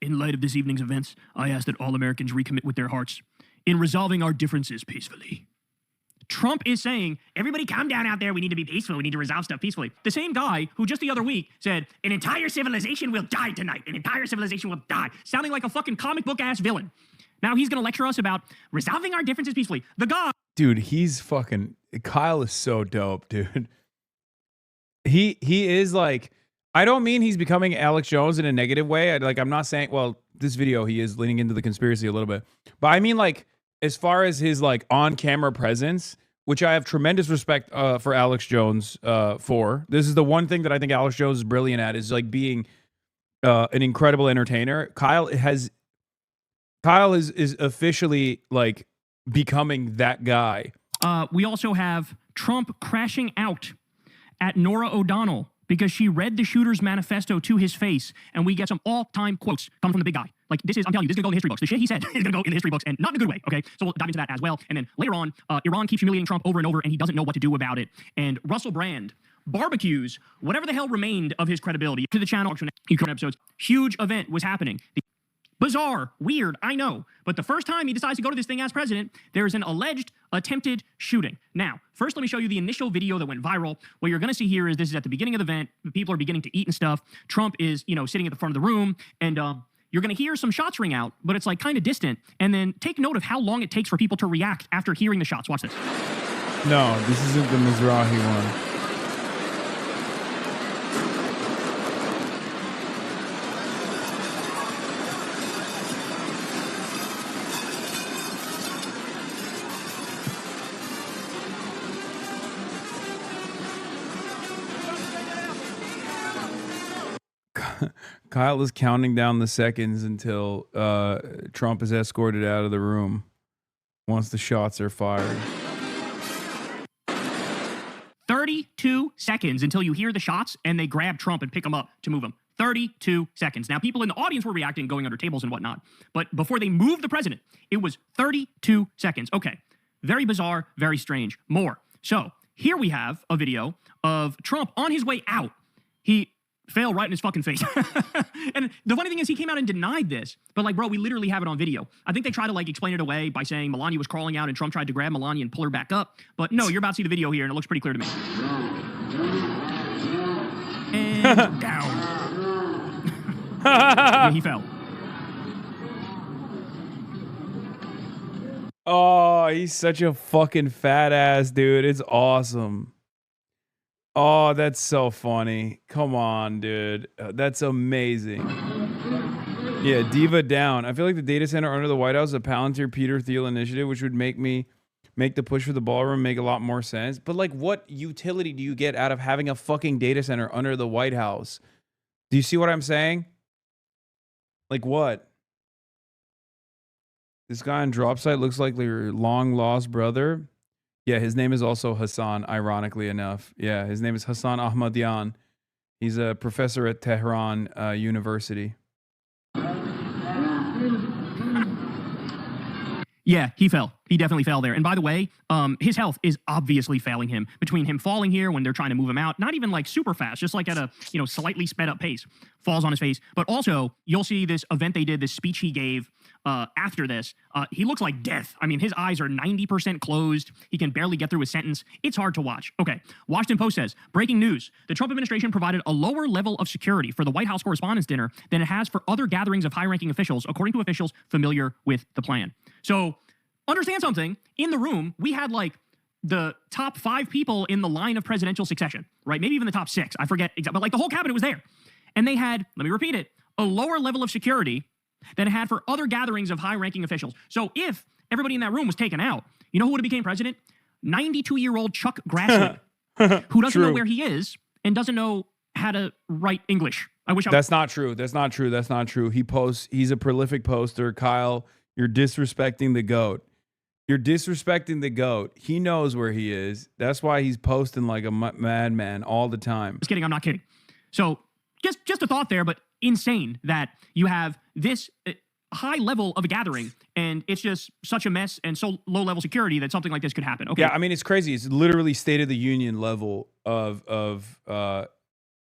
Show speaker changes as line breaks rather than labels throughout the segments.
In light of this evening's events, I ask that all Americans recommit with their hearts in resolving our differences peacefully. Trump is saying, everybody calm down out there. We need to be peaceful. We need to resolve stuff peacefully. The same guy who just the other week said, an entire civilization will die tonight. An entire civilization will die. Sounding like a fucking comic book ass villain. Now he's going to lecture us about resolving our differences peacefully. The guy.
Dude, he's fucking, Kyle is so dope, dude. He is like, I don't mean he's becoming Alex Jones in a negative way. I'm not saying, well, this video, he is leaning into the conspiracy a little bit. But I mean, like, as far as his like on-camera presence, which I have tremendous respect for Alex Jones for. This is the one thing that I think Alex Jones is brilliant at, is like being an incredible entertainer. Kyle is officially like becoming that guy.
We also have Trump crashing out at Norah O'Donnell because she read the shooter's manifesto to his face, and we get some all-time quotes coming from the big guy. Like, this is, I'm telling you, this is going to go in the history books. The shit he said is going to go in the history books, and not in a good way, okay? So we'll dive into that as well. And then later on, Iran keeps humiliating Trump over and over, and he doesn't know what to do about it. And Russell Brand barbecues whatever the hell remained of his credibility to the channel. Episodes. Huge event was happening. Bizarre, weird, I know. But the first time he decides to go to this thing as president, there's an alleged attempted shooting. Now, first let me show you the initial video that went viral. What you're going to see here is this is at the beginning of the event. People are beginning to eat and stuff. Trump is, sitting at the front of the room, and you're going to hear some shots ring out, but it's like kind of distant. And then take note of how long it takes for people to react after hearing the shots. Watch this.
No, this isn't the Mizrahi one. Kyle is counting down the seconds until Trump is escorted out of the room once the shots are fired.
32 seconds until you hear the shots and they grab Trump and pick him up to move him. 32 seconds. Now, people in the audience were reacting, going under tables and whatnot. But before they moved the president, it was 32 seconds. Okay. Very bizarre, very strange. More. So here we have a video of Trump on his way out. He fell right in his fucking face. And the funny thing is, he came out and denied this. But like, bro, we literally have it on video. I think they try to like explain it away by saying Melania was crawling out and Trump tried to grab Melania and pull her back up. But no, you're about to see the video here and it looks pretty clear to me. And down. Yeah, he fell.
Oh, he's such a fucking fat ass, dude. It's awesome. Oh, that's so funny. Come on, dude. That's amazing. Yeah, Diva down. I feel like the data center under the White House is a Palantir Peter Thiel initiative, which would make the push for the ballroom make a lot more sense. But like, what utility do you get out of having a fucking data center under the White House? Do you see what I'm saying? Like what? This guy on drop site looks like your long lost brother. Yeah, his name is also Hasan, ironically enough. Yeah, his name is Hasan Ahmadian. He's a professor at Tehran University.
Yeah, he fell. He definitely fell there. And by the way, his health is obviously failing him. Between him falling here when they're trying to move him out, not even like super fast, just like at a slightly sped up pace, falls on his face. But also, you'll see this event they did, this speech he gave after this. He looks like death. I mean, his eyes are 90% closed. He can barely get through a sentence. It's hard to watch. Okay, Washington Post says, breaking news. The Trump administration provided a lower level of security for the White House Correspondents' Dinner than it has for other gatherings of high-ranking officials, according to officials familiar with the plan. So, understand something. In the room, we had like the top 5 people in the line of presidential succession, right? Maybe even the top 6. I forget exactly, but like the whole cabinet was there. And they had, let me repeat it, a lower level of security than it had for other gatherings of high-ranking officials. So if everybody in that room was taken out, you know who would have became president? 92-year-old Chuck Grassley, who doesn't know where he is and doesn't know how to write English. I wish I
That's not true. That's not true. That's not true. He's a prolific poster. Kyle, you're disrespecting the GOAT. You're disrespecting the GOAT. He knows where he is. That's why he's posting like a madman all the time.
Just kidding. I'm not kidding. So just a thought there, but insane that you have this high level of a gathering and it's just such a mess and so low level security that something like this could happen. Okay.
Yeah, I mean, it's crazy. It's literally State of the Union level of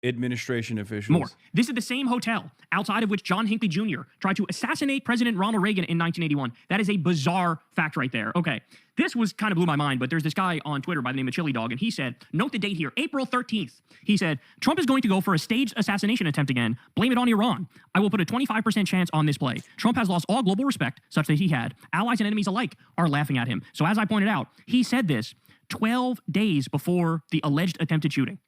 administration officials.
More. This is the same hotel outside of which John Hinckley Jr. tried to assassinate President Ronald Reagan in 1981. That is a bizarre fact right there. Okay, this was kind of blew my mind, but there's this guy on Twitter by the name of Chili Dog, and he said, note the date here, April 13th. He said, Trump is going to go for a staged assassination attempt again. Blame it on Iran. I will put a 25% chance on this play. Trump has lost all global respect, such that he had. Allies and enemies alike are laughing at him. So as I pointed out, he said this 12 days before the alleged attempted shooting.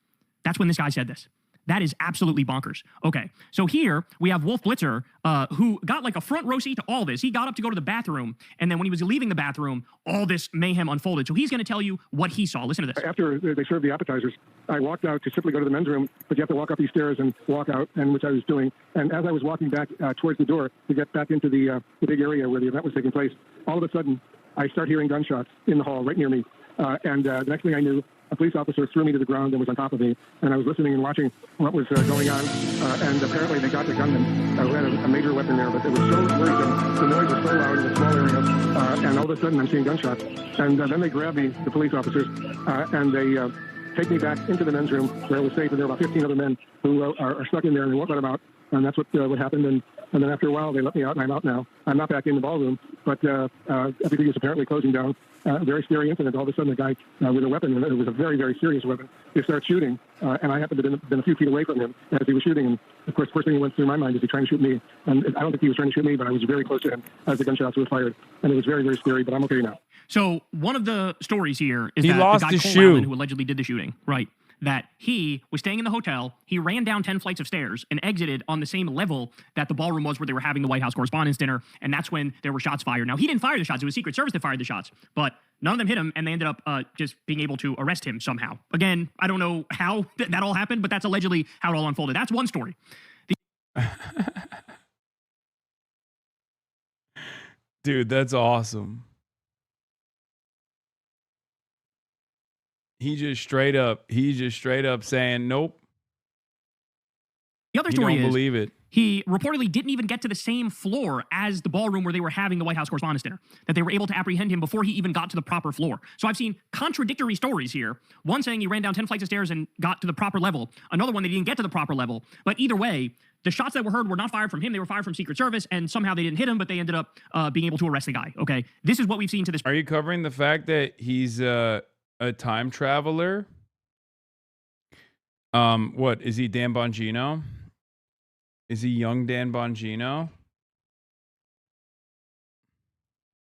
That's when this guy said this. That is absolutely bonkers. Okay, so here we have Wolf Blitzer, who got like a front row seat to all this. He got up to go to the bathroom, and then when he was leaving the bathroom, all this mayhem unfolded. So he's going to tell you what he saw. Listen to this.
After they served the appetizers, I walked out to simply go to the men's room, but you have to walk up these stairs and walk out, and which I was doing. And as I was walking back towards the door to get back into the big area where the event was taking place, all of a sudden, I start hearing gunshots in the hall right near me. And the next thing I knew, a police officer threw me to the ground and was on top of me, and I was listening and watching what was going on, and apparently they got the gunman who had a major weapon there, but it was so worrisome, the noise was so loud in a small area, and all of a sudden I'm seeing gunshots, and then they grab me, the police officers, and they take me back into the men's room where I was safe, and there were about 15 other men who are stuck in there and they won't let them out, and that's what happened, and then after a while they let me out, and I'm out now. I'm not back in the ballroom, but everything is apparently closing down. Very scary incident. All of a sudden, a guy with a weapon, and it was a very, very serious weapon, he starts shooting, and I happened to have been a few feet away from him as he was shooting. And of course, the first thing that went through my mind is he trying to shoot me. And I don't think he was trying to shoot me, but I was very close to him as the gunshots were fired. And it was very, very scary, but I'm okay now.
So one of the stories here is
he
that
lost
the guy
his
Cole
shoe.
Allen, who allegedly did the shooting, right? That he was staying in the hotel, he ran down 10 flights of stairs and exited on the same level that the ballroom was where they were having the White House Correspondents' Dinner, and that's when there were shots fired. Now, he didn't fire the shots. It was Secret Service that fired the shots, but none of them hit him, and they ended up just being able to arrest him somehow. Again, I don't know how that all happened, but that's allegedly how it all unfolded. That's one story.
Dude, that's awesome. He's just straight up saying, nope.
The other story
don't
is
believe it.
He reportedly didn't even get to the same floor as the ballroom where they were having the White House Correspondents' Dinner, that they were able to apprehend him before he even got to the proper floor. So I've seen contradictory stories here. One saying he ran down 10 flights of stairs and got to the proper level. Another one that he didn't get to the proper level. But either way, the shots that were heard were not fired from him. They were fired from Secret Service, and somehow they didn't hit him, but they ended up being able to arrest the guy. Okay, this is what we've seen to this.
Are you covering the fact that he's a time traveler? What is he, Dan Bongino? Is he young Dan Bongino?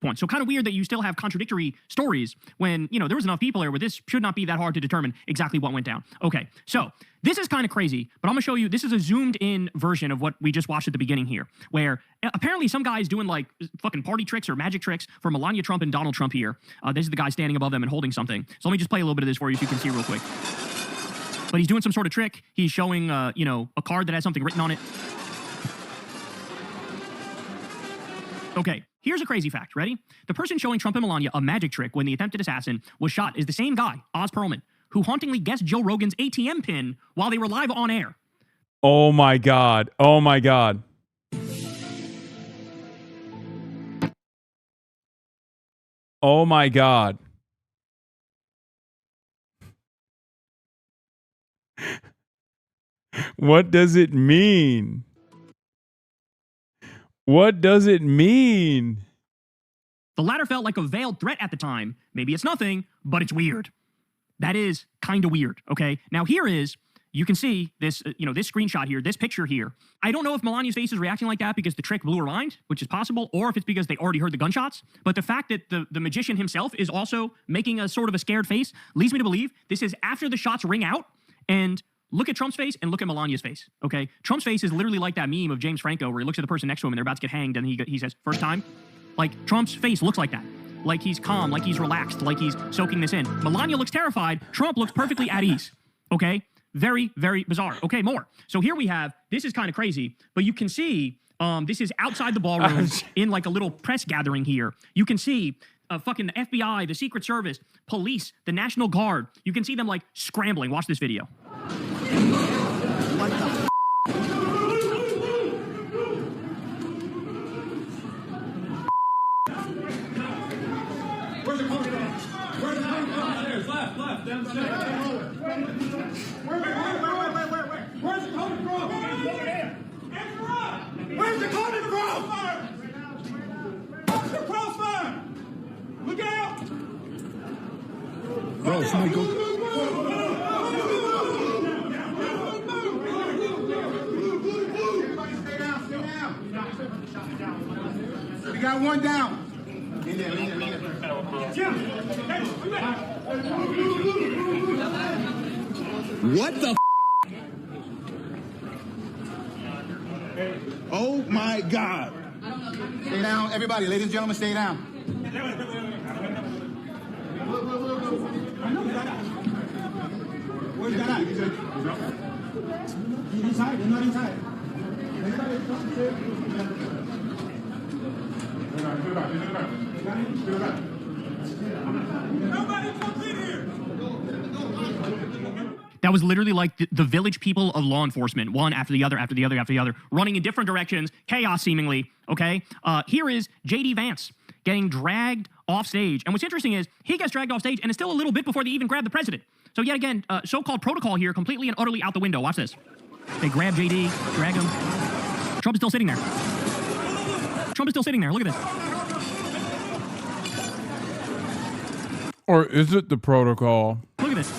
Point. So kind of weird that you still have contradictory stories when, you know, there was enough people there where this should not be that hard to determine exactly what went down. Okay, so this is kind of crazy, but I'm going to show you, this is a zoomed in version of what we just watched at the beginning here, where apparently some guy's doing like fucking party tricks or magic tricks for Melania Trump and Donald Trump here. This is the guy standing above them and holding something. So let me just play a little bit of this for you so you can see real quick. But he's doing some sort of trick. He's showing, you know, a card that has something written on it. Okay, here's a crazy fact. Ready? The person showing Trump and Melania a magic trick when the attempted assassin was shot is the same guy, Oz Perlman, who hauntingly guessed Joe Rogan's ATM pin while they were live on air.
Oh my God. Oh my God. Oh my God. What does it mean? What does it mean?
The latter felt like a veiled threat at the time. Maybe it's nothing, but it's weird. That is kind of weird, okay? Now here is, you can see this, you know, this screenshot here, this picture here. I don't know if Melania's face is reacting like that because the trick blew her mind, which is possible, or if it's because they already heard the gunshots. But the fact that the magician himself is also making a sort of a scared face leads me to believe this is after the shots ring out. And look at Trump's face and look at Melania's face, okay? Trump's face is literally like that meme of James Franco where he looks at the person next to him and they're about to get hanged and he says, first time? Like, Trump's face looks like that. Like he's calm, like he's relaxed, like he's soaking this in. Melania looks terrified. Trump looks perfectly at ease, okay? Very, very bizarre. Okay, more. So here we have, this is kind of crazy, but you can see this is outside the ballroom in like a little press gathering here. You can see fucking the FBI, the Secret Service, police, the National Guard. You can see them like scrambling. Watch this video. What the f***?
Where's the pony down? Where's the pony downstairs? Left, downstairs. Where? Where's it coming from? Where's it coming from? Where's the crossfire? Look out!
Bro, somebody go.
Everybody stay down, stay down. We got one down. In there.
What the Oh my God.
Stay down, everybody, ladies and gentlemen, stay down. Where's that at? He's inside, they're not inside. Nobody comes in here.
That was literally like the village people of law enforcement, one after the other, running in different directions, chaos seemingly, okay? Here is J.D. Vance getting dragged off stage. And what's interesting is he gets dragged off stage, and it's still a little bit before they even grab the president. So yet again, so-called protocol here completely and utterly out the window. Watch this. They grab J.D., drag him. Trump is still sitting there. Look at this.
Or is it the protocol?
Look at this.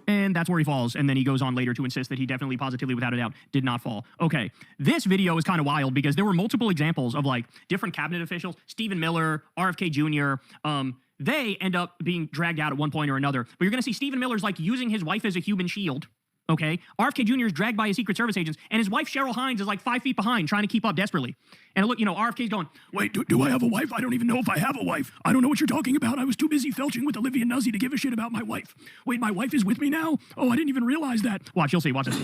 And that's where he falls. And then he goes on later to insist that he definitely, positively, without a doubt, did not fall. Okay. This video is kind of wild because there were multiple examples of like different cabinet officials, Stephen Miller, RFK Jr., they end up being dragged out at one point or another. But you're going to see Stephen Miller's like using his wife as a human shield. Okay. RFK Jr. is dragged by his Secret Service agents, and his wife, Cheryl Hines, is like 5 feet behind trying to keep up desperately. And look, RFK's going, wait, do I have a wife? I don't even know if I have a wife. I don't know what you're talking about. I was too busy felching with Olivia Nuzzi to give a shit about my wife. Wait, my wife is with me now? Oh, I didn't even realize that. Watch, you'll see. Watch this.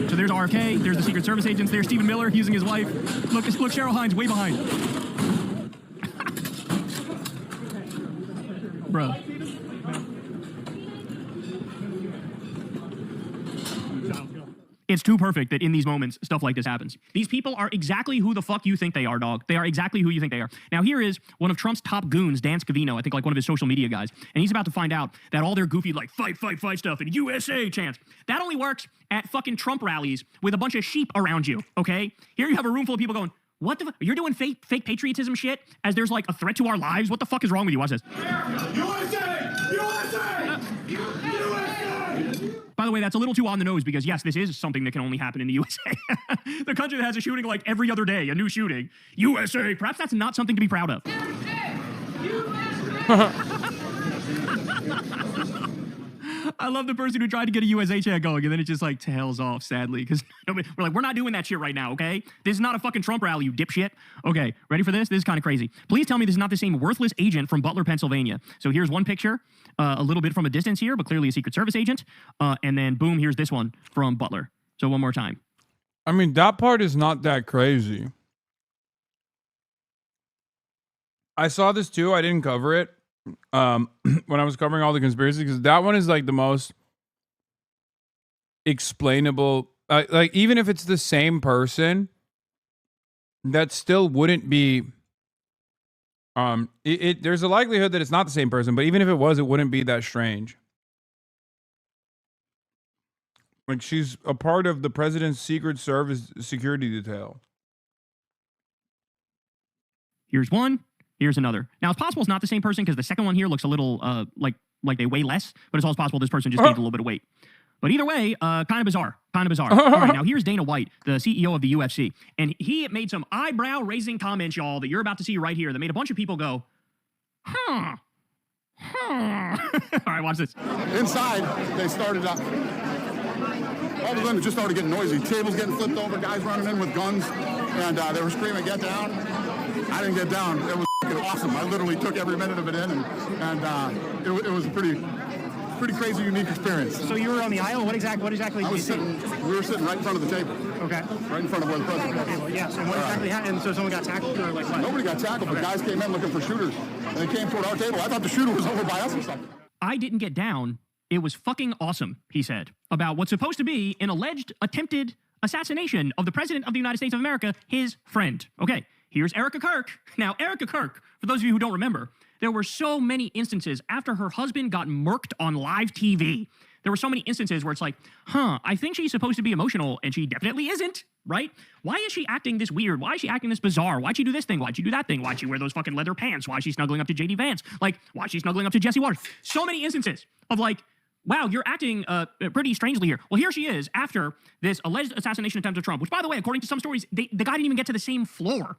So there's RFK. There's the Secret Service agents. There's Stephen Miller using his wife. Look, Cheryl Hines way behind. Bro. It's too perfect that in these moments, stuff like this happens. These people are exactly who the fuck you think they are, dog. They are exactly who you think they are. Now, here is one of Trump's top goons, Dan Scavino, I think like one of his social media guys, and he's about to find out that all their goofy, like, fight stuff and USA chants, that only works at fucking Trump rallies with a bunch of sheep around you, okay? Here you have a room full of people going, what the fuck? You're doing fake patriotism shit as there's like a threat to our lives? What the fuck is wrong with you? Watch this.
USA! USA!
By the way, that's a little too on the nose because, yes, this is something that can only happen in the USA. The country that has a shooting like every other day, a new shooting. USA. Perhaps that's not something to be proud of. I love the person who tried to get a USA chant going, and then it just like tails off, sadly, because we're like, we're not doing that shit right now, okay? This is not a fucking Trump rally, you dipshit. Okay, ready for this? This is kind of crazy. Please tell me this is not the same worthless agent from Butler, Pennsylvania. So here's one picture, a little bit from a distance here, but clearly a Secret Service agent. And then boom, here's this one from Butler. So one more time.
I mean, that part is not that crazy. I saw this too. I didn't cover it when I was covering all the conspiracies, because that one is like the most explainable. Like, even if it's the same person, that still wouldn't be. There's a likelihood that it's not the same person, but even if it was, it wouldn't be that strange. Like, she's a part of the president's Secret Service security detail.
Here's one. Here's another. Now, it's possible it's not the same person because the second one here looks a little like they weigh less, but it's also possible this person just gained a little bit of weight. But either way, kind of bizarre. All right, now here's Dana White, the CEO of the UFC, and he made some eyebrow-raising comments, y'all, that you're about to see right here that made a bunch of people go, huh. All right, watch this.
Inside, they started up. All of a sudden, it just started getting noisy. Tables getting flipped over, guys running in with guns, and they were screaming, "Get down!" I didn't get down. It was awesome. I literally took every minute of it in, and it was a pretty crazy, unique experience.
So you were on the aisle. What exactly did you see?
We were sitting right in front of the table.
Okay.
Right in front of where the president was.
Okay, well, yes. And what exactly happened? So someone got tackled or like what?
Nobody got tackled, but guys came in looking for shooters, and they came toward our table. I thought the shooter was over by us or something.
I didn't get down. It was fucking awesome, he said, about what's supposed to be an alleged attempted assassination of the President of the United States of America, his friend. Okay, here's Erica Kirk. Now, Erica Kirk, for those of you who don't remember, there were so many instances after her husband got murked on live TV. There were so many instances where it's like, I think she's supposed to be emotional, and she definitely isn't, right? Why is she acting this weird? Why is she acting this bizarre? Why'd she do this thing? Why'd she do that thing? Why'd she wear those fucking leather pants? Why is she snuggling up to JD Vance? Like, why is she snuggling up to Jesse Waters? So many instances of like, wow, you're acting pretty strangely here. Well, here she is after this alleged assassination attempt of Trump, which, by the way, according to some stories, the guy didn't even get to the same floor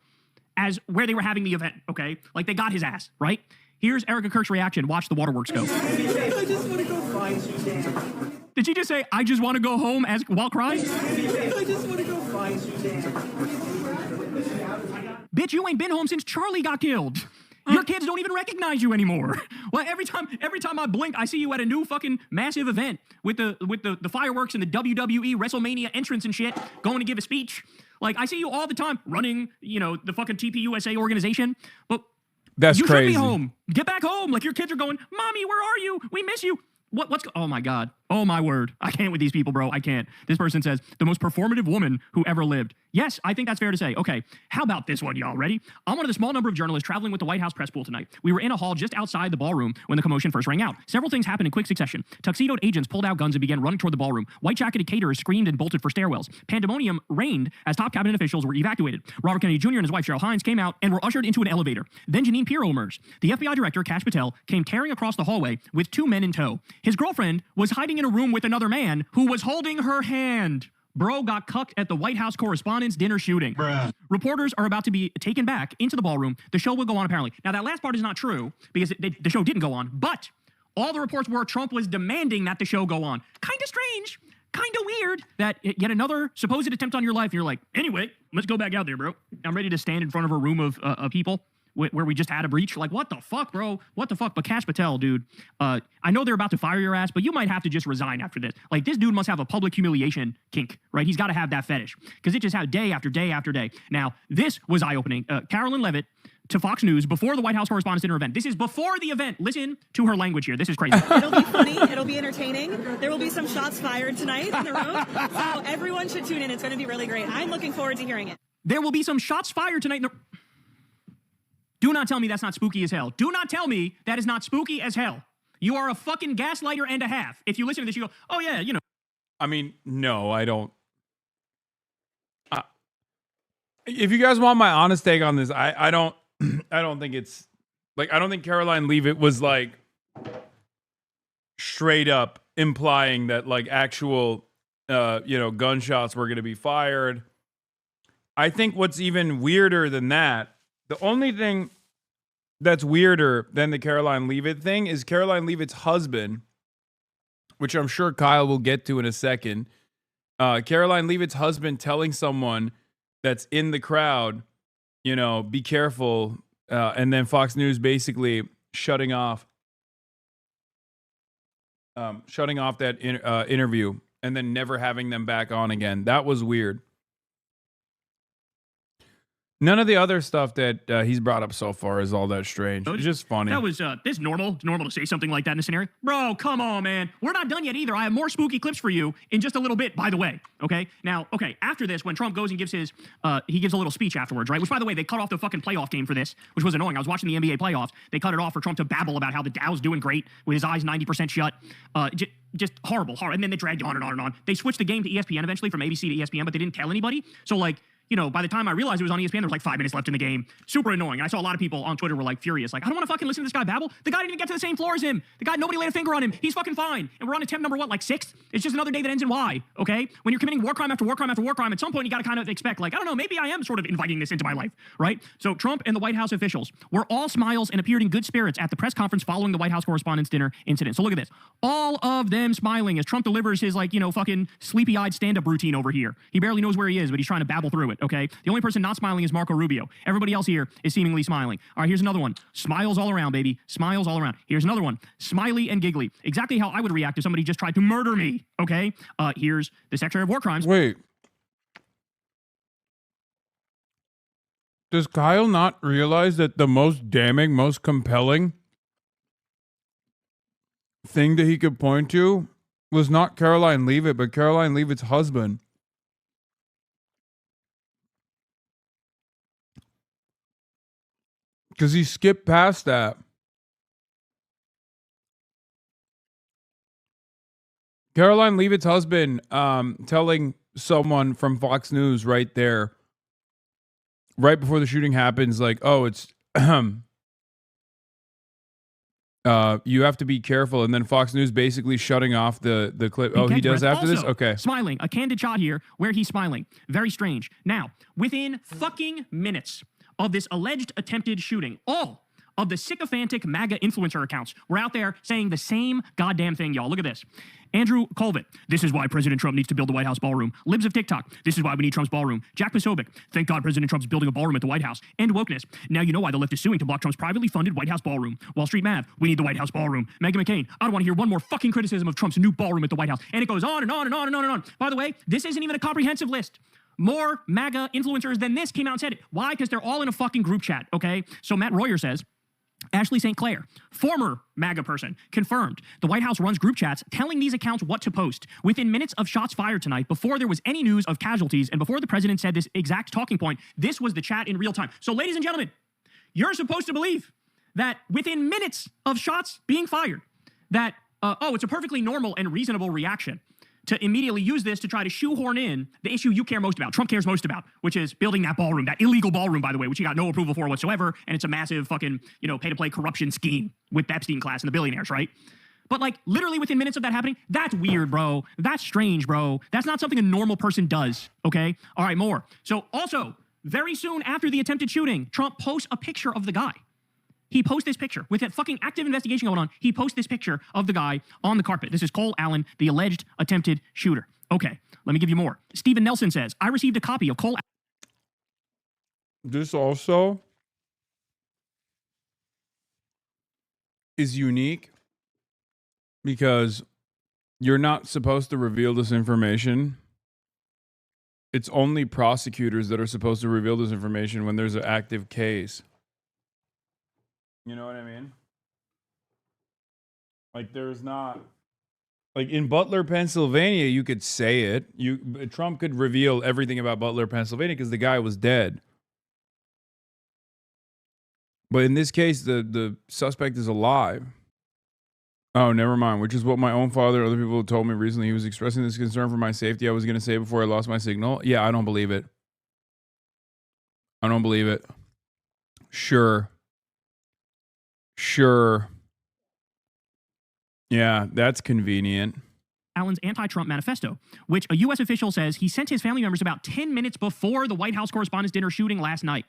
as where they were having the event, okay? Like, they got his ass, right? Here's Erica Kirk's reaction. Watch the waterworks go.
I just want to go find Suzanne.
Did she just say, I just want to go home while crying?
I just want to go find Suzanne.
Bitch, you ain't been home since Charlie got killed. Your kids don't even recognize you anymore. Well, every time I blink, I see you at a new fucking massive event with the fireworks and the WWE WrestleMania entrance and shit, going to give a speech. Like, I see you all the time running, the fucking TPUSA organization. But
that's crazy.
You should be home. Get back home. Like, your kids are going, Mommy, where are you? We miss you. Oh my God. Oh my word. I can't with these people, bro. I can't. This person says, the most performative woman who ever lived. Yes, I think that's fair to say. Okay, how about this one, y'all? Ready? I'm one of the small number of journalists traveling with the White House press pool tonight. We were in a hall just outside the ballroom when the commotion first rang out. Several things happened in quick succession. Tuxedoed agents pulled out guns and began running toward the ballroom. White-jacketed caterers screamed and bolted for stairwells. Pandemonium reigned as top cabinet officials were evacuated. Robert Kennedy Jr. and his wife, Cheryl Hines, came out and were ushered into an elevator. Then Janine Pirro emerged. The FBI director, Kash Patel, came tearing across the hallway with two men in tow. His girlfriend was hiding in a room with another man who was holding her hand. Bro got cucked at the White House Correspondents' Dinner shooting. Bruh. Reporters are about to be taken back into the ballroom. The show will go on, apparently. Now, that last part is not true because the show didn't go on, but all the reports were Trump was demanding that the show go on. Kind of strange, kind of weird that yet another supposed attempt on your life. And you're like, anyway, let's go back out there, bro. I'm ready to stand in front of a room of people where we just had a breach. Like, what the fuck, bro? What the fuck? But Kash Patel, dude, I know they're about to fire your ass, but you might have to just resign after this. Like, this dude must have a public humiliation kink, right? He's got to have that fetish because it just had day after day after day. Now, this was eye-opening. Carolyn Levitt to Fox News before the White House Correspondents' Dinner event. This is before the event. Listen to her language here. This is crazy.
It'll be funny. It'll be entertaining. There will be some shots fired tonight in the room. So everyone should tune in. It's going to be really great. I'm looking forward to hearing it.
There will be some shots fired tonight in the... Do not tell me that's not spooky as hell. Do not tell me that is not spooky as hell. You are a fucking gaslighter and a half. If you listen to this, you go, oh yeah,
I mean, no, I don't. If you guys want my honest take on this, I don't think it's like, I don't think Caroline Leavitt was like straight up implying that like actual, gunshots were going to be fired. I think what's even weirder than that, the only thing that's weirder than the Caroline Leavitt thing is Caroline Leavitt's husband, which I'm sure Kyle will get to in a second. Caroline Leavitt's husband telling someone that's in the crowd, be careful. And then Fox News basically shutting off that interview and then never having them back on again. That was weird. None of the other stuff that he's brought up so far is all that strange. It's just funny.
That was, this normal. It's normal to say something like that in a scenario. Bro, come on, man. We're not done yet either. I have more spooky clips for you in just a little bit, by the way. Okay? Now, after this, when Trump goes and gives his, he gives a little speech afterwards, right? Which, by the way, they cut off the fucking playoff game for this, which was annoying. I was watching the NBA playoffs. They cut it off for Trump to babble about how the Dow's doing great with his eyes 90% shut. Just horrible. And then they dragged on and on and on. They switched the game to ESPN eventually from ABC to ESPN, but they didn't tell anybody. So, like, by the time I realized it was on ESPN, there was like 5 minutes left in the game. Super annoying. And I saw a lot of people on Twitter were like furious. Like, I don't want to fucking listen to this guy babble. The guy didn't even get to the same floor as him. The guy, nobody laid a finger on him. He's fucking fine. And we're on attempt number what, like 6th? It's just another day that ends in Y, okay? When you're committing war crime after war crime after war crime, at some point you got to kind of expect, like, I don't know, maybe I am sort of inviting this into my life, right? So Trump and the White House officials were all smiles and appeared in good spirits at the press conference following the White House Correspondents' Dinner incident. So look at this. All of them smiling as Trump delivers his, like, fucking sleepy-eyed stand-up routine over here. He barely knows where he is, but he's trying to babble through it, okay? The only person not smiling is Marco Rubio. Everybody else here is seemingly smiling. All right, here's another one. Smiles all around, baby. Smiles all around. Here's another one. Smiley and giggly. Exactly how I would react if somebody just tried to murder me, okay? Here's the Secretary of War Crimes.
Wait. Does Kyle not realize that the most damning, most compelling thing that he could point to was not Caroline Leavitt, but Caroline Leavitt's husband? Because he skipped past that. Caroline Leavitt's husband telling someone from Fox News right there, right before the shooting happens, like, oh, it's you have to be careful, and then Fox News basically shutting off the clip. Oh, he does after this? Okay.
Smiling. A candid shot here where he's smiling. Very strange. Now, within fucking minutes of this alleged attempted shooting, all of the sycophantic MAGA influencer accounts were out there saying the same goddamn thing, y'all. Look at this. Andrew Colvin, this is why President Trump needs to build the White House ballroom. Libs of TikTok, this is why we need Trump's ballroom. Jack Posobiec, thank God President Trump's building a ballroom at the White House. End wokeness. Now you know why the left is suing to block Trump's privately funded White House ballroom. Wall Street Mav, we need the White House ballroom. Meghan McCain, I don't want to hear one more fucking criticism of Trump's new ballroom at the White House. And it goes on and on and on and on and on. By the way, this isn't even a comprehensive list. More MAGA influencers than this came out and said it. Why? Because they're all in a fucking group chat, okay? So Matt Royer says, Ashley St. Clair, former MAGA person, confirmed the White House runs group chats telling these accounts what to post. Within minutes of shots fired tonight, before there was any news of casualties, and before the president said this exact talking point, this was the chat in real time. So, ladies and gentlemen, you're supposed to believe that within minutes of shots being fired, that, it's a perfectly normal and reasonable reaction to immediately use this to try to shoehorn in the issue you care most about, Trump cares most about, which is building that ballroom, that illegal ballroom, by the way, which he got no approval for whatsoever, and it's a massive fucking, pay-to-play corruption scheme with the Epstein class and the billionaires, right? But, like, literally within minutes of that happening, that's weird, bro. That's strange, bro. That's not something a normal person does, okay? All right, more. So, also, very soon after the attempted shooting, Trump posts a picture of the guy. He posts this picture with that fucking active investigation going on. He posts this picture of the guy on the carpet. This is Cole Allen, the alleged attempted shooter. Okay, let me give you more. Stephen Nelson says, I received a copy of Cole.
This also is unique because you're not supposed to reveal this information. It's only prosecutors that are supposed to reveal this information when there's an active case. You know what I mean? Like, there's not... Like, in Butler, Pennsylvania, you could say it. Trump could reveal everything about Butler, Pennsylvania, because the guy was dead. But in this case, the suspect is alive. Oh, never mind. Which is what my own father and other people told me recently. He was expressing this concern for my safety. I was going to say before I lost my signal. Yeah, I don't believe it. I don't believe it. Sure. Yeah, that's convenient.
Allen's anti-Trump manifesto, which a U.S. official says he sent his family members about 10 minutes before the White House Correspondents' Dinner shooting last night.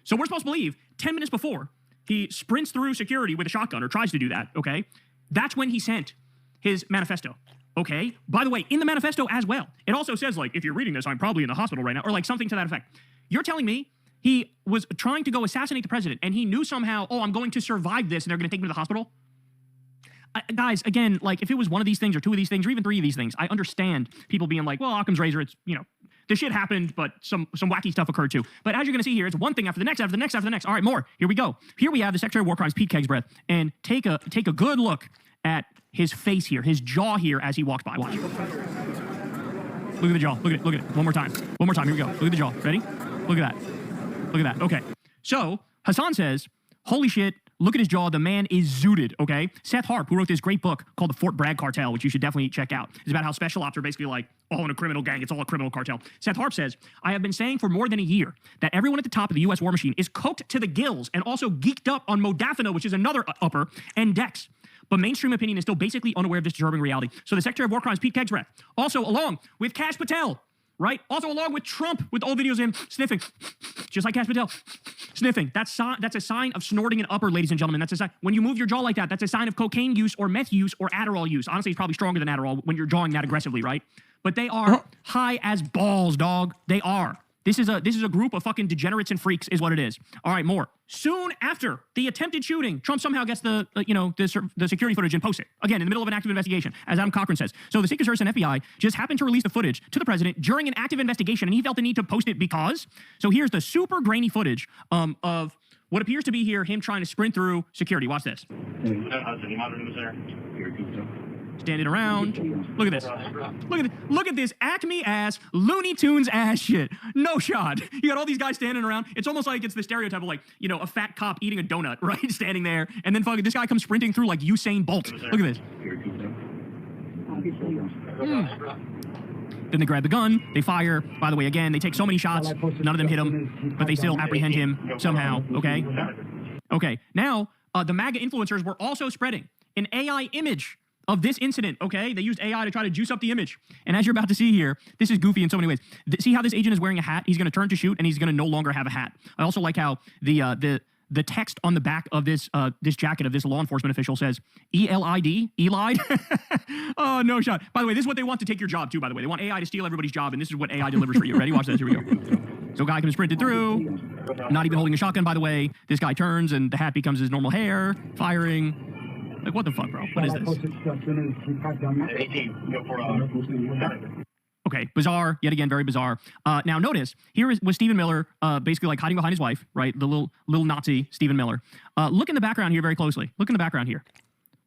So we're supposed to believe 10 minutes before he sprints through security with a shotgun, or tries to do that, okay? That's when he sent his manifesto, okay? By the way, in the manifesto as well, it also says, like, if you're reading this, I'm probably in the hospital right now, or like something to that effect. You're telling me he was trying to go assassinate the president, and he knew somehow, oh, I'm going to survive this, and they're going to take me to the hospital? Guys, again, like, if it was one of these things, or two of these things, or even three of these things, I understand people being like, well, Occam's razor, it's, the shit happened, but some wacky stuff occurred too. But as you're going to see here, it's one thing after the next, after the next, after the next. All right, more. Here we go. Here we have the Secretary of War Crimes, Pete Kegsbreath, and take a good look at his face here, his jaw here as he walks by. Watch. Look at the jaw. Look at it. One more time. Here we go. Look at the jaw. Ready? Look at that. Look at that. Okay. So Hasan says, holy shit, look at his jaw. The man is zooted, okay? Seth Harp, who wrote this great book called The Fort Bragg Cartel, which you should definitely check out, is about how special ops are basically like all in a criminal gang. It's all a criminal cartel. Seth Harp says, I have been saying for more than a year that everyone at the top of the U.S. war machine is coked to the gills and also geeked up on modafinil, which is another upper, and Dex. But mainstream opinion is still basically unaware of this disturbing reality. So the Secretary of War Crimes, Pete Kegsbreath, also along with Kash Patel, right? Also along with Trump, with old videos of him sniffing, just like Kash Patel, sniffing. That's a sign of snorting an upper, ladies and gentlemen. That's a sign. When you move your jaw like that, that's a sign of cocaine use or meth use or Adderall use. Honestly, it's probably stronger than Adderall when you're jawing that aggressively, right? But they are high as balls, dog. They are. This is a group of fucking degenerates and freaks is what it is. All right, more. Soon after the attempted shooting, Trump somehow gets the security footage and posts it. Again, in the middle of an active investigation, as Adam Cochran says. So the Secret Service and FBI just happened to release the footage to the president during an active investigation, and he felt the need to post it because. So here's the super grainy footage of what appears to be here, him trying to sprint through security. Watch this. Standing around. Look at this. Look at this Acme ass, Looney Tunes ass shit. No shot. You got all these guys standing around. It's almost like it's the stereotype of like, a fat cop eating a donut, right? Standing there. And then fucking this guy comes sprinting through like Usain Bolt. Look at this. Then they grab the gun, they fire. By the way, again, they take so many shots, none of them hit him, but they still apprehend him somehow, okay? Okay, now, the MAGA influencers were also spreading an AI image of this incident, okay? They used AI to try to juice up the image. And as you're about to see here, this is goofy in so many ways. See how this agent is wearing a hat? He's going to turn to shoot, and he's going to no longer have a hat. I also like how the text on the back of this this jacket of this law enforcement official says ELID, Elide. Oh, no shot. By the way, this is what they want to take your job too, by the way. They want AI to steal everybody's job, and this is what AI delivers for you. Ready? Watch this. Here we go. So guy comes sprinted through, not even holding a shotgun, by the way. This guy turns, and the hat becomes his normal hair, firing. Like, what the fuck, bro? What is this? Okay, bizarre. Yet again, very bizarre. Now, notice, here was Stephen Miller basically like hiding behind his wife, right? The little Nazi Stephen Miller. Look in the background here very closely. Look in the background here.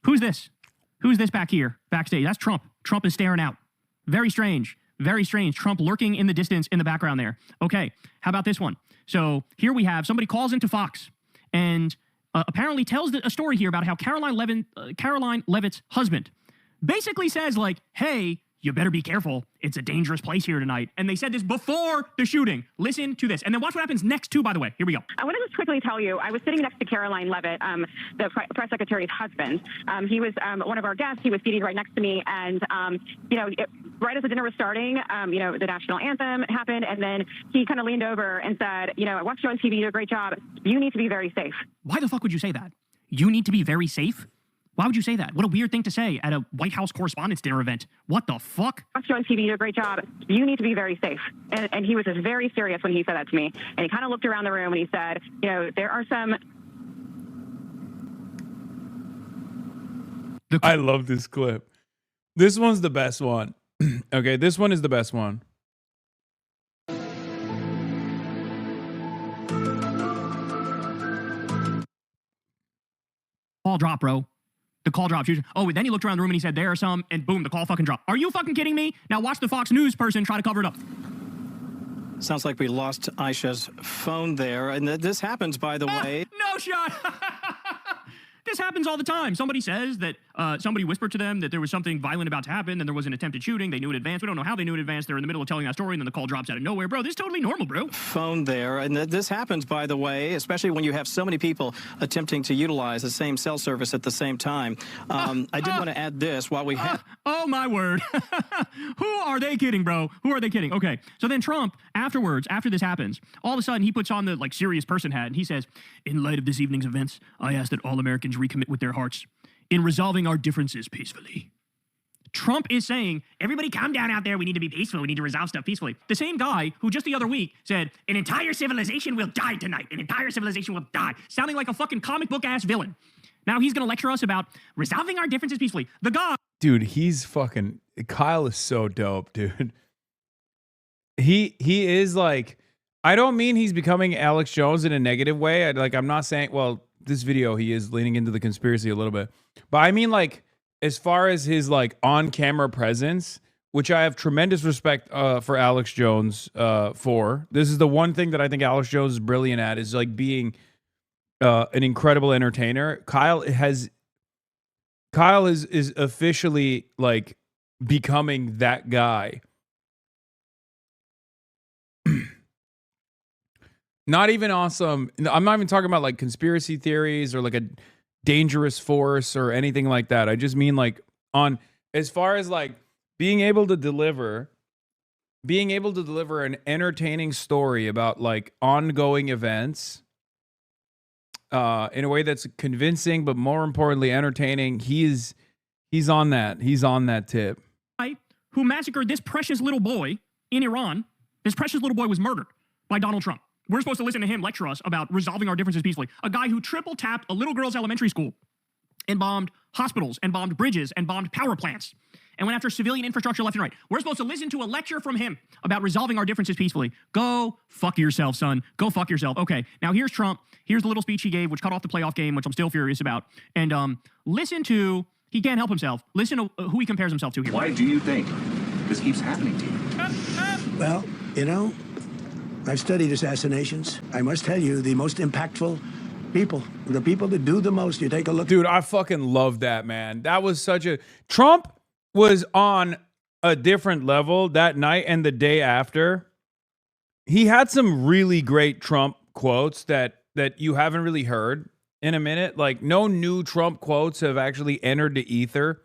Who's this? Who's this back here, backstage? That's Trump. Trump is staring out. Very strange. Very strange. Trump lurking in the distance in the background there. Okay, how about this one? So here we have somebody calls into Fox and apparently tells a story here about how Caroline Levitt's husband basically says, like, hey, you better be careful. It's a dangerous place here tonight. And they said this before the shooting. Listen to this. And then watch what happens next, too, by the way. Here we go.
I want to just quickly tell you, I was sitting next to Caroline Levitt, the press secretary's husband. He was one of our guests. He was seated right next to me. And, right as the dinner was starting, the national anthem happened. And then he kind of leaned over and said, I watched you on TV. You do a great job. You need to be very safe.
Why the fuck would you say that? You need to be very safe? Why would you say that? What a weird thing to say at a White House Correspondents' Dinner event. What the fuck?
Watched you on TV, you do a great job. You need to be very safe. And he was just very serious when he said that to me. And he kind of looked around the room and he said, there are some...
I love this clip. This one's the best one. Okay, this one is the best one.
Call drop, bro. The call dropped. Oh, then he looked around the room and he said, there are some, and boom, the call fucking dropped. Are you fucking kidding me? Now watch the Fox News person try to cover it up.
Sounds like we lost Aisha's phone there. And this happens, by the way.
No shot. This happens all the time. Somebody says that somebody whispered to them that there was something violent about to happen and there was an attempted shooting. They knew in advance. We don't know how they knew in advance. They're in the middle of telling that story and then the call drops out of nowhere. Bro, this is totally normal, bro.
Phone there. And this happens, by the way, especially when you have so many people attempting to utilize the same cell service at the same time. I did want to add this while we have...
Oh, my word. Who are they kidding, bro? Who are they kidding? Okay, so then Trump, afterwards, after this happens, all of a sudden he puts on the, like, serious person hat and he says, in light of this evening's events, I ask that all Americans recommit with their hearts in resolving our differences peacefully. Trump is saying, everybody calm down out there. We need to be peaceful. We need to resolve stuff peacefully. The same guy who just the other week said, an entire civilization will die tonight. An entire civilization will die. Sounding like a fucking comic book ass villain. Now he's going to lecture us about resolving our differences peacefully. The guy...
Dude, he's fucking... Kyle is so dope, dude. He is like... I don't mean he's becoming Alex Jones in a negative way. I'm not saying... Well, this video, he is leaning into the conspiracy a little bit. But I mean, like, as far as his, like, on-camera presence, which I have tremendous respect for Alex Jones for. This is the one thing that I think Alex Jones is brilliant at, is, like, being an incredible entertainer. Kyle is officially, like, becoming that guy. Not even awesome. I'm not even talking about like conspiracy theories or like a dangerous force or anything like that. I just mean like on as far as like being able to deliver an entertaining story about like ongoing events in a way that's convincing, but more importantly, entertaining. He's on that. He's on that tip.
Who massacred this precious little boy in Iran. This precious little boy was murdered by Donald Trump. We're supposed to listen to him lecture us about resolving our differences peacefully. A guy who triple tapped a little girl's elementary school and bombed hospitals and bombed bridges and bombed power plants and went after civilian infrastructure left and right. We're supposed to listen to a lecture from him about resolving our differences peacefully. Go fuck yourself, son. Go fuck yourself. Okay, now here's Trump. Here's the little speech he gave, which cut off the playoff game, which I'm still furious about. And listen to, he can't help himself. Listen to who he compares himself to here.
Why do you think this keeps happening to you?
Well, I've studied assassinations. I must tell you, the most impactful people, the people that do the most, you take a look.
Dude, I fucking love that, man. That was such a... Trump was on a different level that night and the day after. He had some really great Trump quotes that you haven't really heard in a minute. Like, no new Trump quotes have actually entered the ether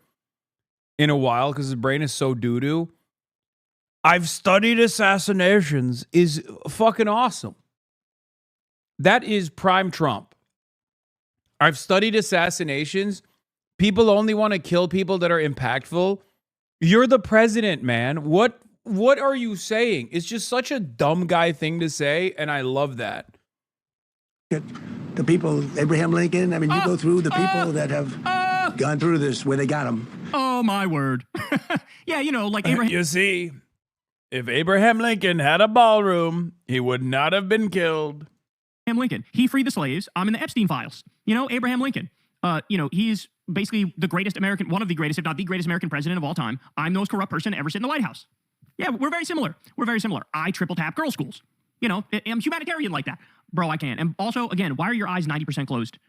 in a while because his brain is so doo-doo. I've studied assassinations is fucking awesome. That is prime Trump. I've studied assassinations. People only want to kill people that are impactful. You're the president, man. What are you saying? It's just such a dumb guy thing to say, and I love that.
The people, Abraham Lincoln, I mean, you go through the people that have gone through this, where they got them.
Oh, my word. Yeah, you know, like Abraham.
You see, if Abraham Lincoln had a ballroom, he would not have been killed.
Abraham Lincoln, he freed the slaves. I'm in the Epstein files. You know, Abraham Lincoln. You know, he's basically the greatest American, one of the greatest, if not the greatest American president of all time. I'm the most corrupt person to ever sit in the White House. Yeah, we're very similar. We're very similar. I triple tap girls' schools. You know, I'm humanitarian like that. Bro, I can. And also, again, why are your eyes 90% closed?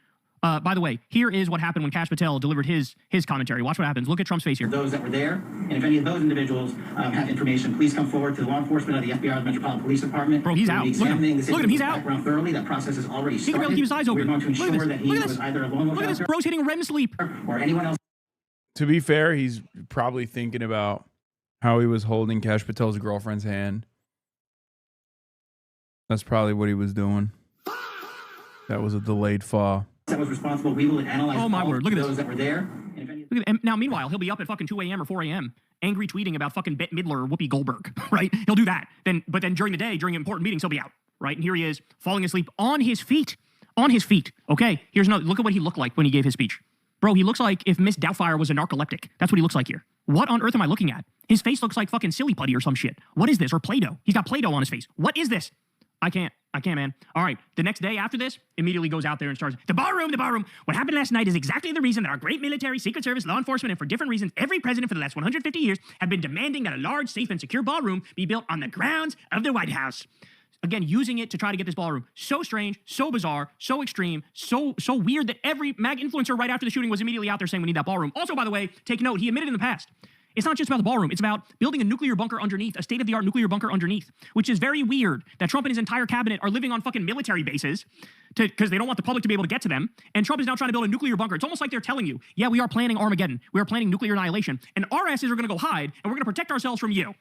By the way, here is what happened when Kash Patel delivered his commentary. Watch what happens. Look at Trump's face here.
Those that were there, and if any of those individuals have information, please come forward to the law enforcement of the FBI's Metropolitan Police Department.
Bro, he's out. Look at him. Look at him. He's out.
Background thoroughly. That process is already started.
He can barely keep his eyes open.
We're going to ensure that he was either a lone wolf.
Look at this. Bro's hitting REM sleep.
Or anyone else.
To be fair, he's probably thinking about how he was holding Kash Patel's girlfriend's hand. That's probably what he was doing. That was a delayed thaw.
That was responsible. We will analyze
word. Look at
those
this.
that were there.
Look at, and now, meanwhile, he'll be up at fucking 2 a.m. or 4 a.m. angry tweeting about fucking Bette Midler or Whoopi Goldberg, right? He'll do that. But then during the day, during important meetings, he'll be out, right? And here he is, falling asleep on his feet. On his feet. Okay, here's another. Look at what he looked like when he gave his speech. Bro, he looks like if Miss Doubtfire was a narcoleptic. That's what he looks like here. What on earth am I looking at? His face looks like fucking silly putty or some shit. What is this? Or Play-Doh. He's got Play-Doh on his face. What is this? I can't, man. All right, the next day after this, immediately goes out there and starts, the ballroom. What happened last night is exactly the reason that our great military, Secret Service, law enforcement, and for different reasons, every president for the last 150 years have been demanding that a large, safe, and secure ballroom be built on the grounds of the White House. Again, using it to try to get this ballroom. So strange, so bizarre, so extreme, so weird that every MAG influencer right after the shooting was immediately out there saying we need that ballroom. Also, by the way, take note, he admitted in the past, it's not just about the ballroom. It's about building a nuclear bunker underneath, a state-of-the-art nuclear bunker underneath, which is very weird that Trump and his entire cabinet are living on fucking military bases because they don't want the public to be able to get to them. And Trump is now trying to build a nuclear bunker. It's almost like they're telling you, yeah, we are planning Armageddon. We are planning nuclear annihilation. And our asses are going to go hide, and we're going to protect ourselves from you.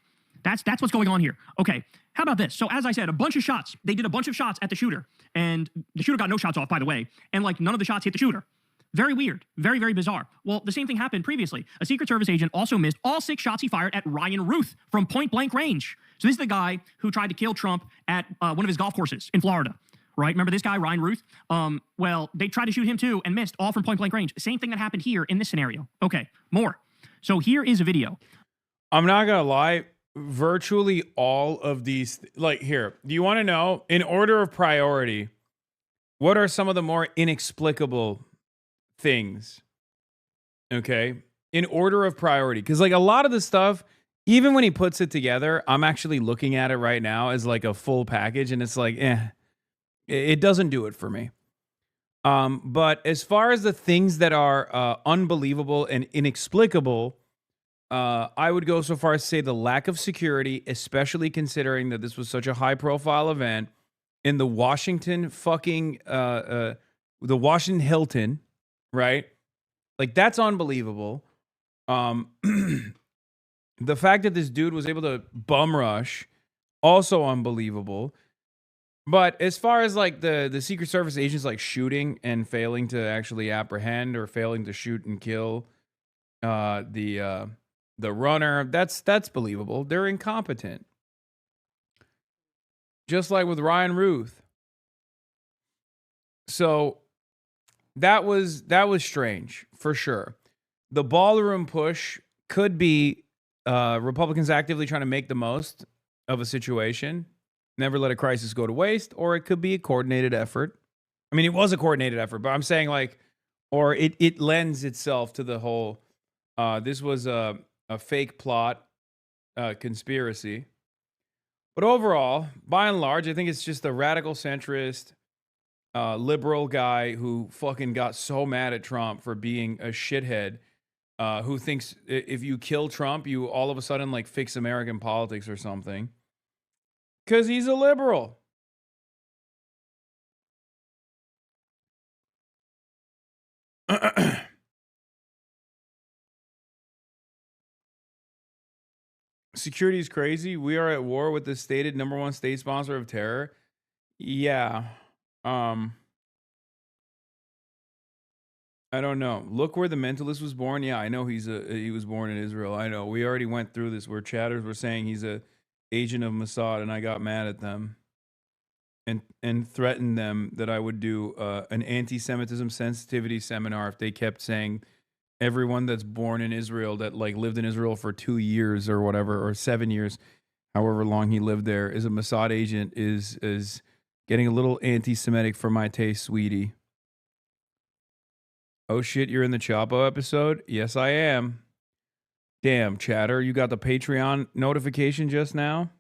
That's what's going on here. Okay, how about this? So as I said, a bunch of shots. They did a bunch of shots at the shooter. And the shooter got no shots off, by the way. And like none of the shots hit the shooter. Very weird. Very, very bizarre. Well, the same thing happened previously. A Secret Service agent also missed all 6 shots he fired at Ryan Ruth from point-blank range. So this is the guy who tried to kill Trump at one of his golf courses in Florida, right? Remember this guy, Ryan Ruth? Well, they tried to shoot him too and missed, all from point-blank range. Same thing that happened here in this scenario. Okay, more. So here is a video.
I'm not going to lie. Virtually all of these, like here, do you want to know, in order of priority, what are some of the more inexplicable things? Okay, in order of priority, because like a lot of the stuff, even when he puts it together, I'm actually looking at it right now as like a full package, and it's like, it doesn't do it for me. But as far as the things that are unbelievable and inexplicable, I would go so far as to say the lack of security, especially considering that this was such a high-profile event in the Washington fucking the Washington Hilton, right? Like that's unbelievable. The fact that this dude was able to bum rush, also unbelievable. But as far as like the Secret Service agents like shooting and failing to actually apprehend or failing to shoot and kill the runner, that's believable. They're incompetent. Just like with Ryan Ruth. So that was strange for sure. The ballroom push could be Republicans actively trying to make the most of a situation, never let a crisis go to waste, or it could be a coordinated effort. I mean, it was a coordinated effort, but I'm saying like, or it lends itself to the whole, this was a fake plot, conspiracy. But overall, by and large, I think it's just a radical centrist, liberal guy who fucking got so mad at Trump for being a shithead who thinks if you kill Trump, you all of a sudden like fix American politics or something. Because he's a liberal. Security is crazy. We are at war with the stated #1 state sponsor of terror. Yeah. I don't know. Look where the mentalist was born. Yeah, I know he was born in Israel. I know. We already went through this where chatters were saying he's a agent of Mossad, and I got mad at them and threatened them that I would do an anti-Semitism sensitivity seminar if they kept saying everyone that's born in Israel that like lived in Israel for 2 years or whatever, or 7 years, however long he lived there, is a Mossad agent is getting a little anti-Semitic for my taste, sweetie. Oh shit, you're in the Chapo episode? Yes, I am. Damn, chatter, you got the Patreon notification just now?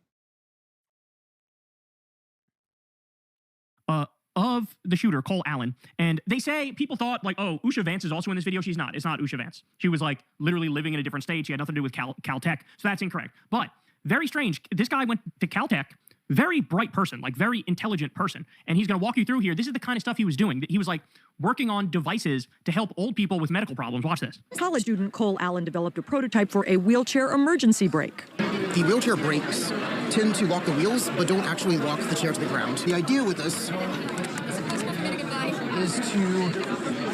Of the shooter, Cole Allen. And they say, people thought like, oh, Usha Vance is also in this video. She's not. It's not Usha Vance. She was like literally living in a different state. She had nothing to do with Caltech. So that's incorrect. But very strange. This guy went to Caltech. Very bright person, like very intelligent person. And he's going to walk you through here. This is the kind of stuff he was doing. He was like working on devices to help old people with medical problems. Watch this.
College student Cole Allen developed a prototype for a wheelchair emergency brake.
The wheelchair brakes tend to lock the wheels, but don't actually lock the chair to the ground. The idea with this is to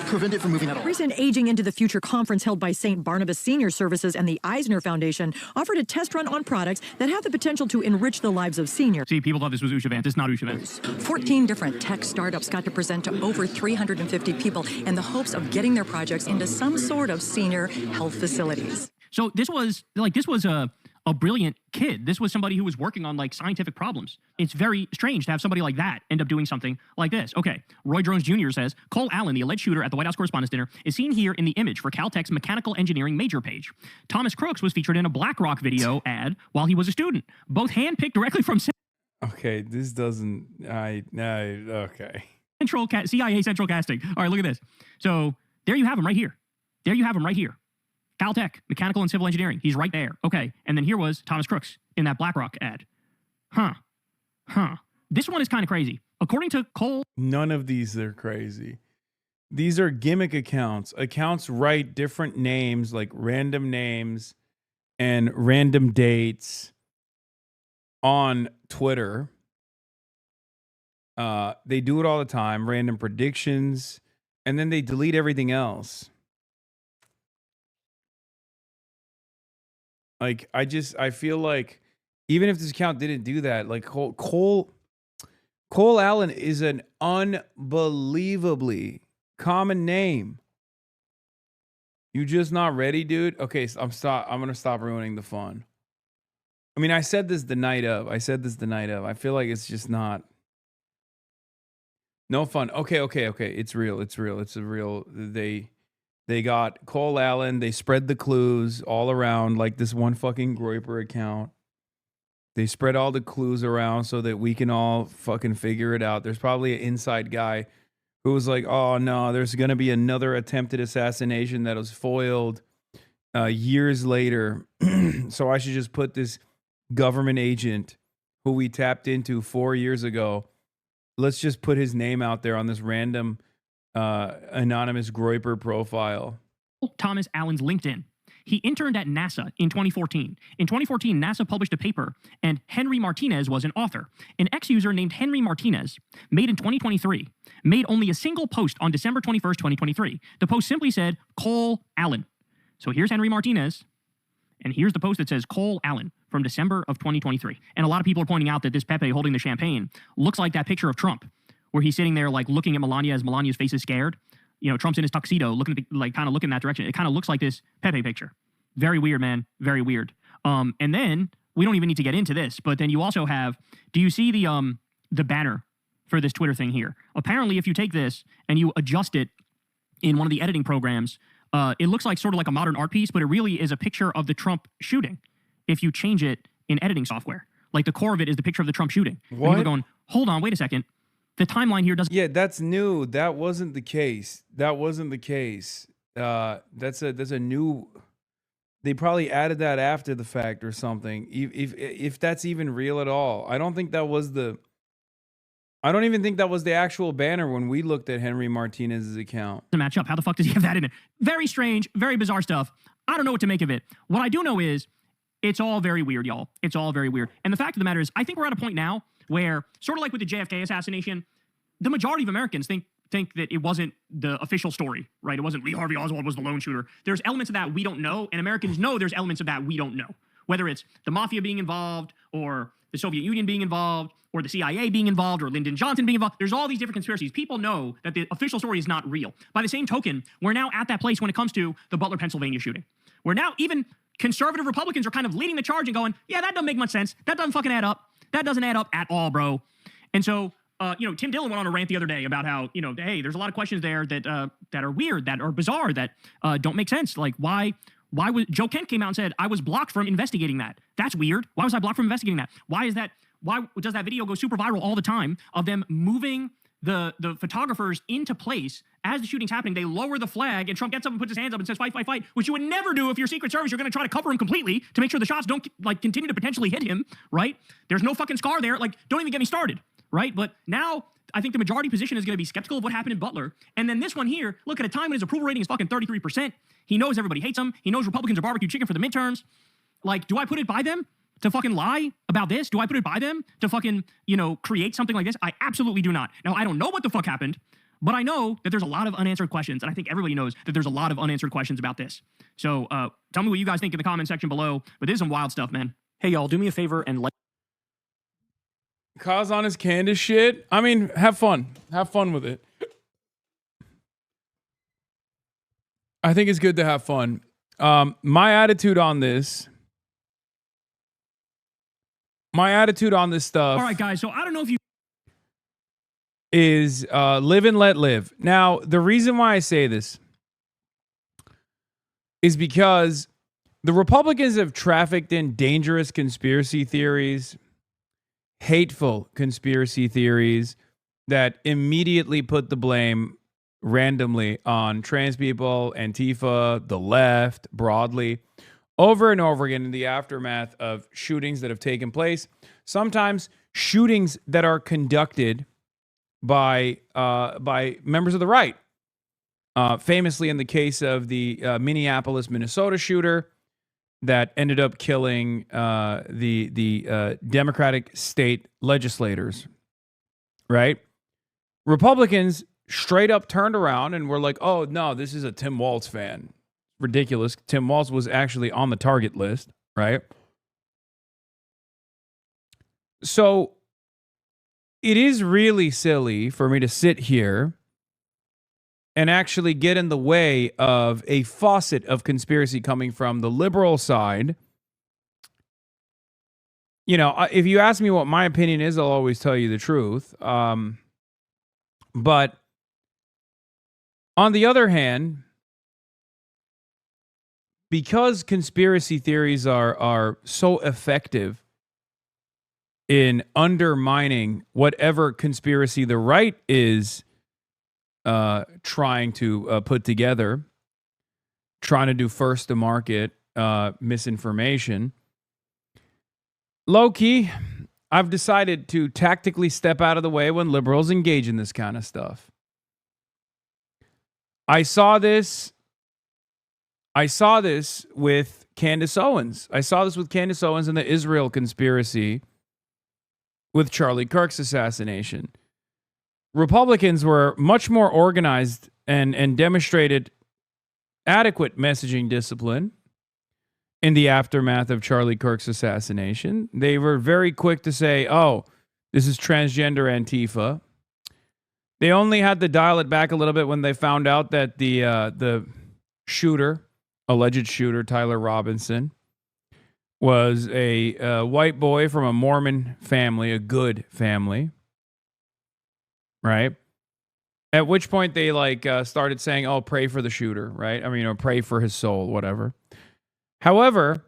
prevent it from moving at all.
Recent Aging into the Future conference held by St. Barnabas Senior Services and the Eisner Foundation offered a test run on products that have the potential to enrich the lives of seniors.
See, people thought this was Usha Vance. It's not Usha Vance.
14 different tech startups got to present to over 350 people in the hopes of getting their projects into some sort of senior health facilities.
So this was a brilliant kid. This was somebody who was working on like scientific problems. It's very strange to have somebody like that end up doing something like this. Okay, Roy Jones Jr. says, Cole Allen, the alleged shooter at the White House Correspondents' Dinner, is seen here in the image for Caltech's mechanical engineering major page. Thomas Crooks was featured in a BlackRock video ad while he was a student. Both handpicked directly from
Okay, this doesn't... okay.
CIA Central Casting. All right, look at this. So there you have him right here. There you have him right here. Caltech, mechanical and civil engineering. He's right there. Okay. And then here was Thomas Crooks in that BlackRock ad. This one is kind of crazy. According to Cole...
None of these are crazy. These are gimmick accounts. Accounts write different names, like random names and random dates on Twitter. They do it all the time. Random predictions. And then they delete everything else. Like, I feel like even if this account didn't do that, like Cole Allen is an unbelievably common name. You just not ready, dude? Okay, so I'm gonna stop ruining the fun. I mean, I said this the night of. I feel like it's just not. No fun. Okay. It's real. It's a real. They got Cole Allen. They spread the clues all around, like this one fucking Groyper account. They spread all the clues around so that we can all fucking figure it out. There's probably an inside guy who was like, oh no, there's going to be another attempted assassination that was foiled years later. So I should just put this government agent who we tapped into 4 years ago. Let's just put his name out there on this random anonymous Groyper profile.
Thomas Allen's LinkedIn. He interned at NASA in 2014. In 2014, NASA published a paper, and Henry Martinez was an author. An ex-user named Henry Martinez, made in 2023, made only a single post on December 21st, 2023. The post simply said, Cole Allen. So here's Henry Martinez, and here's the post that says Cole Allen from December of 2023. And a lot of people are pointing out that this Pepe holding the champagne looks like that picture of Trump, where he's sitting there like looking at Melania as Melania's face is scared. You know, Trump's in his tuxedo, looking at the, kind of looking in that direction. It kind of looks like this Pepe picture. Very weird, man. Very weird. And then we don't even need to get into this, but then you also have, do you see the banner for this Twitter thing here? Apparently, if you take this and you adjust it in one of the editing programs, it looks like sort of like a modern art piece, but it really is a picture of the Trump shooting. If you change it in editing software, like the core of it is the picture of the Trump shooting.
What?
And you're going, hold on, wait a second. The timeline here doesn't...
Yeah, that's new. That wasn't the case. That's a new. They probably added that after the fact or something. If that's even real at all, I don't think that was the. I don't even think that was the actual banner when we looked at Henry Martinez's account.
To match up, how the fuck does he have that in there? Very strange, very bizarre stuff. I don't know what to make of it. What I do know is it's all very weird, y'all. It's all very weird. And the fact of the matter is, I think we're at a point now where, sort of like with the JFK assassination, the majority of Americans think that it wasn't the official story, right? It wasn't Lee Harvey Oswald was the lone shooter. There's elements of that we don't know, and Americans know there's elements of that we don't know. Whether it's the mafia being involved, or the Soviet Union being involved, or the CIA being involved, or Lyndon Johnson being involved. There's all these different conspiracies. People know that the official story is not real. By the same token, we're now at that place when it comes to the Butler, Pennsylvania shooting. We're now, even conservative Republicans are kind of leading the charge and going, yeah, that doesn't make much sense. That doesn't fucking add up. That doesn't add up at all, bro. And so, Tim Dillon went on a rant the other day about how, hey, there's a lot of questions there that are weird, that are bizarre, that don't make sense. Like, why was Joe Kent came out and said, I was blocked from investigating that. That's weird. Why was I blocked from investigating that? Why is that? Why does that video go super viral all the time of them moving the photographers into place as the shooting's happening? They lower the flag and Trump gets up and puts his hands up and says, fight, fight, fight, which you would never do if you're Secret Service. You're going to try to cover him completely to make sure the shots don't continue to potentially hit him, right? There's no fucking scar there. Like, don't even get me started, right? But now I think the majority position is going to be skeptical of what happened in Butler. And then this one here, look, at a time when his approval rating is fucking 33%. He knows everybody hates him. He knows Republicans are barbecue chicken for the midterms. Like, do I put it by them to fucking lie about this? Do I put it by them to fucking, create something like this? I absolutely do not. Now, I don't know what the fuck happened, but I know that there's a lot of unanswered questions, and I think everybody knows that there's a lot of unanswered questions about this. So tell me what you guys think in the comment section below, but this is some wild stuff, man. Hey, y'all, do me a favor and like.
Cause on his Candace shit. I mean, have fun. Have fun with it. I think it's good to have fun. My attitude on this stuff.
All right, guys. So I don't know if you
is live and let live. Now, the reason why I say this is because the Republicans have trafficked in dangerous conspiracy theories, hateful conspiracy theories that immediately put the blame randomly on trans people, Antifa, the left, broadly, over and over again in the aftermath of shootings that have taken place. Sometimes shootings that are conducted by members of the right. Famously, in the case of the Minneapolis, Minnesota shooter that ended up killing the Democratic state legislators, right? Republicans straight up turned around and were like, oh, no, this is a Tim Walz fan. Ridiculous. Tim Walz was actually on the target list, right? So it is really silly for me to sit here and actually get in the way of a faucet of conspiracy coming from the liberal side. If you ask me what my opinion is, I'll always tell you the truth. But on the other hand, because conspiracy theories are so effective in undermining whatever conspiracy the right is trying to put together, trying to do first to market misinformation, low-key, I've decided to tactically step out of the way when liberals engage in this kind of stuff. I saw this with Candace Owens. I saw this with Candace Owens and the Israel conspiracy with Charlie Kirk's assassination. Republicans were much more organized and demonstrated adequate messaging discipline in the aftermath of Charlie Kirk's assassination. They were very quick to say, oh, this is transgender Antifa. They only had to dial it back a little bit when they found out that the shooter, alleged shooter, Tyler Robinson, was a white boy from a Mormon family, a good family, right? At which point they started saying, "Oh, pray for the shooter," right? I mean, or pray for his soul, whatever. However,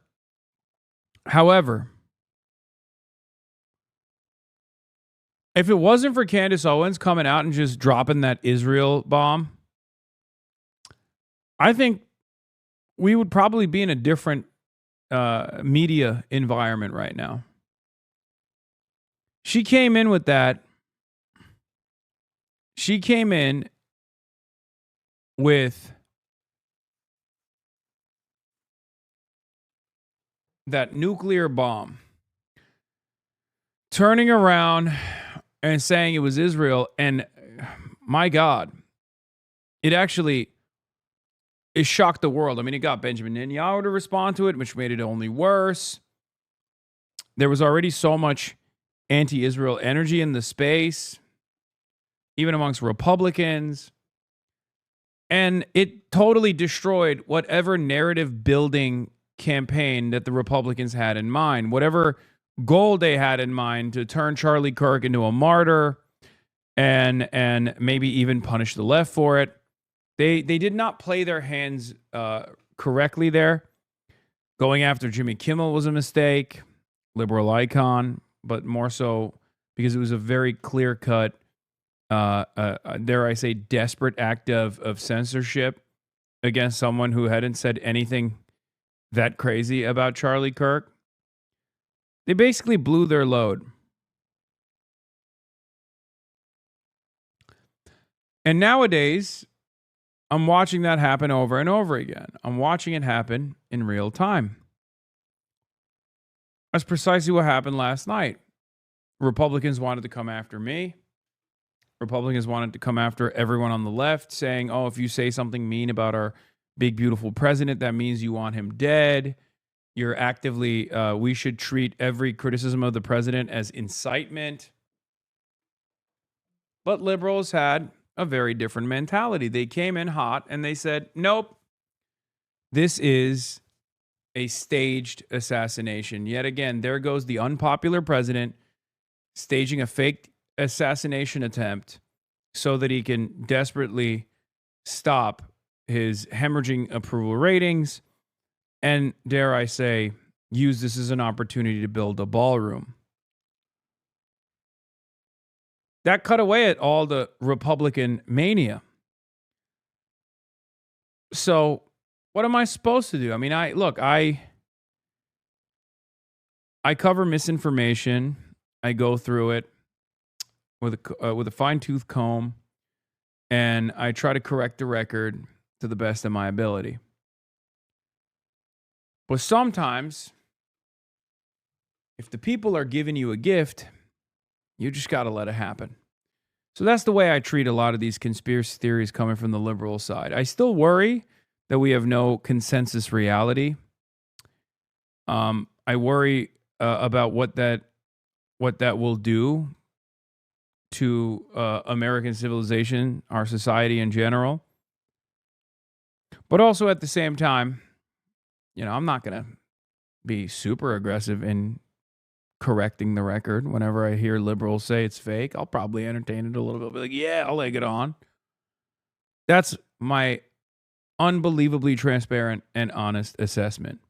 if it wasn't for Candace Owens coming out and just dropping that Israel bomb, I think we would probably be in a different media environment right now. She came in with that. She came in with that nuclear bomb, turning around and saying it was Israel. And my God, it shocked the world. I mean, it got Benjamin Netanyahu to respond to it, which made it only worse. There was already so much anti-Israel energy in the space, even amongst Republicans. And it totally destroyed whatever narrative building campaign that the Republicans had in mind, whatever goal they had in mind to turn Charlie Kirk into a martyr and maybe even punish the left for it. They did not play their hands correctly there. Going after Jimmy Kimmel was a mistake, liberal icon, but more so because it was a very clear-cut, dare I say, desperate act of censorship against someone who hadn't said anything that crazy about Charlie Kirk. They basically blew their load. And nowadays, I'm watching that happen over and over again. I'm watching it happen in real time. That's precisely what happened last night. Republicans wanted to come after me. Republicans wanted to come after everyone on the left, saying, oh, if you say something mean about our big, beautiful president, that means you want him dead. You're actively, we should treat every criticism of the president as incitement. But liberals had a very different mentality. They came in hot and they said, nope, this is a staged assassination. Yet again, there goes the unpopular president staging a fake assassination attempt so that he can desperately stop his hemorrhaging approval ratings and, dare I say, use this as an opportunity to build a ballroom. That cut away at all the Republican mania. So what am I supposed to do? I mean, I cover misinformation. I go through it with a fine-tooth comb, and I try to correct the record to the best of my ability. But sometimes, if the people are giving you a gift, you just got to let it happen. So that's the way I treat a lot of these conspiracy theories coming from the liberal side. I still worry that we have no consensus reality. I worry about what that will do to American civilization, our society in general. But also at the same time, I'm not going to be super aggressive in correcting the record. Whenever I hear liberals say it's fake, I'll probably entertain it a little bit. Be like, yeah, I'll egg it on. That's my unbelievably transparent and honest assessment.